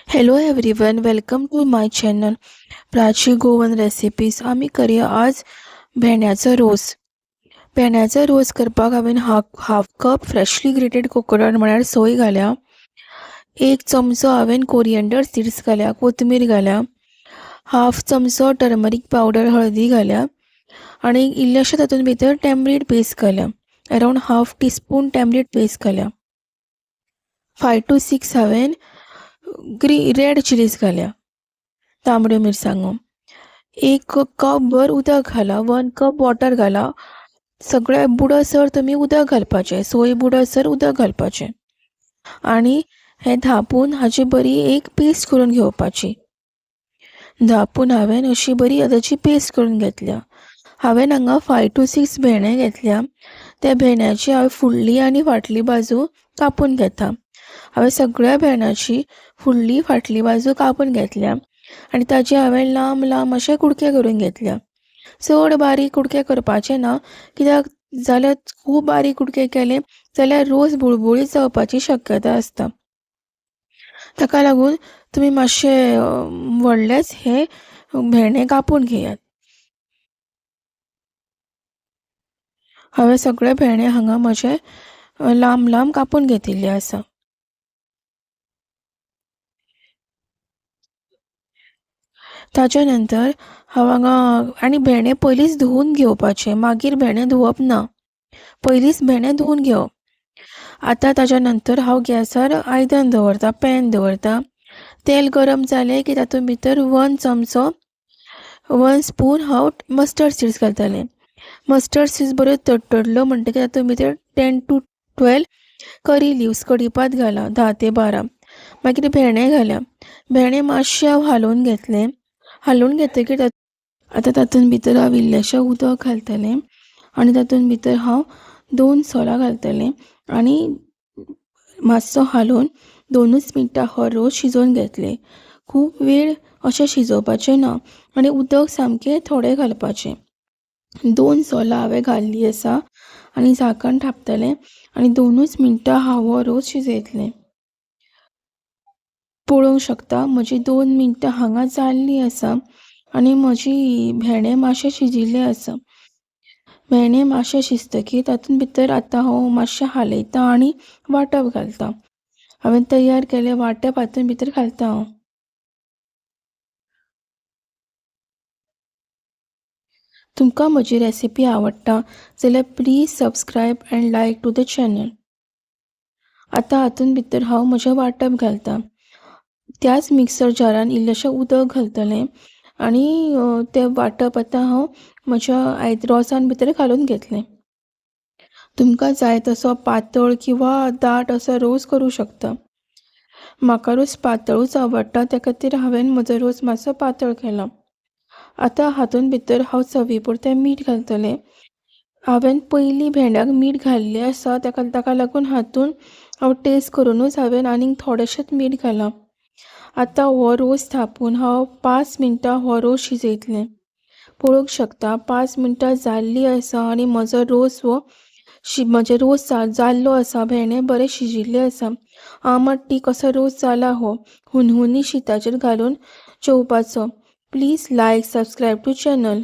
Hello everyone, welcome to my channel Prachi Goan recipes. आमी करूया आज भेंड्याचो रोस. भेंड्याचो रोस करपाक हांवें half cup freshly grated coconut म्हळ्यार सोय घाल्या. 1 चमचो हांवें कोरिएंडर सीड्स घाल्या, कोथमीर घाल्या. हाफ चमचो टर्मरीक पावडर हळदी घाल्या आणि इल्लेशें तातूंत भितर टॅमरीड पेस्ट घाल्या. अरावंड हाफ टीस्पून टॅमरीड पेस्ट घाल्या. 5 to 6 हांवें रेड चिलीज घाल्या, तांबड्यो मिरसांगो. 1 कप भर उदक घाला, 1 कप वॉटर घाला. सगळें बुडसर तुमी उदक घालपाचें, सोय बुडसर उदक घालपाचें आणि हें धापून हाची बरी एक पेस्ट करून घेवपाची. धापून हांवें अशी बरी ताची पेस्ट करून घेतल्या. हांवें हांगा 5 to 6 भेंडे घेतल्या. त्या भेंड्याची हांवें फुडली आनी फाटली बाजू कापून घेता. हांवें सगळ्या भेंड्याची फुडली फाटली बाजू कापून घेतल्या आनी ताचे हांवें लांब लांब अशे कुडके करून घेतल्या. चड बारीक कुडके करपाचे ना, कित्याक जाल्यार खूब बारीक कुडके केले जाल्यार रोस बुळबुळीत जावपाची शक्यता आसता. ताका लागून तुमी मातशे व्हडलेच हे भेंडे कापून घेयात. हांवें सगळे भेंडे हांगा म्हजे लांब लांब कापून घेतिल्ले आसा. ताच्या नंतर हांव हांगा आनी भेंडे पयलींच धुवून घेवपाचे, मागीर भेंडे धुवप ना, पयलींच भेंडे धुवून घेवप. आतां ताच्या नंतर हांव गॅसार आयदन दवरता, पॅन दवरता. तेल गरम जालें की तातूंत भितर 1 स्पून हांव मस्टर्ड सीड्स घालतलें. मस्टर्ड सीड्स बऱ्यो तडतडल्यो म्हणटकीर तातूंत भितर 10 to 12 करी लिव्स, कडीपात घाला, 10 ते 12. मागीर भेंडे घाल्या. भेंडे मातशे हांव हालोवन घेतकीर आतां तातूंत भितर हांव इल्लेशें उदक घालतलें आनी तातूंत भितर हांव 2 सोलां घालतलें आनी मातसो हालोवन 2च मिनटां हो रोस शिजोवन घेतले. खूब वेळ अशें शिजोवपाचें ना आनी उदक सामकें थोडें घालपाचें. 2 सोलां हांवें घाल्लीं आसा आनी झाकण थापतलें आनी 2च मिनटां हांव हो रोस शिजयतलें. पळोवंक शकता म्हजी 2 मिनटां हांगा जाल्लीं आसा आनी म्हजी भेंडे मातशे शिजिल्ले आसा. भेंडे मातशे शिजतकीर तातूंत भितर आतां हांव मातशें हालयता आनी वांटप घालता. हांवें तयार केले वांटप हातूंत भितर घालता हांव. तुमकां म्हजी रेसिपी आवडटा जाल्यार please subscribe and like to the channel. आतां हातूंत भितर हांव म्हजें वांटप घालता. त्याच मिक्सर जारान इल्लेशें उदक घालतलें आनी तें वांटप आतां हांव म्हज्या रोसान भितर घालून घेतलें. तुमकां जाय तसो पातळ किंवा दाट असो रोस करूं शकता. म्हाका रोस पातळूच आवडटा, त्या खातीर हांवें म्हजो रोस मातसो पातळ केला. आतां हातूंत भितर हांव चवी पुरतें मीठ घालतलें. हांवें पयलीं भेंड्याक मीठ घाल्लें आसा, ताका लागून हातूंत हांव टेस्ट करुनूच हांवें आनीक थोडेंशेंच मीठ घालां. आतां हो रोस थापून हांव 5 मिनटां हो रोस शिजयतलें. पळोवंक शकता 5 मिनटां जाल्लीं आसा आनी म्हजो रोस जाल्लो आसा. भेंडे बरे शिजिल्ले आसा. आमट कसो रोस जाला हो. हुनहुनी शिताचेर घालून जेवपाचो. Please like, subscribe to channel.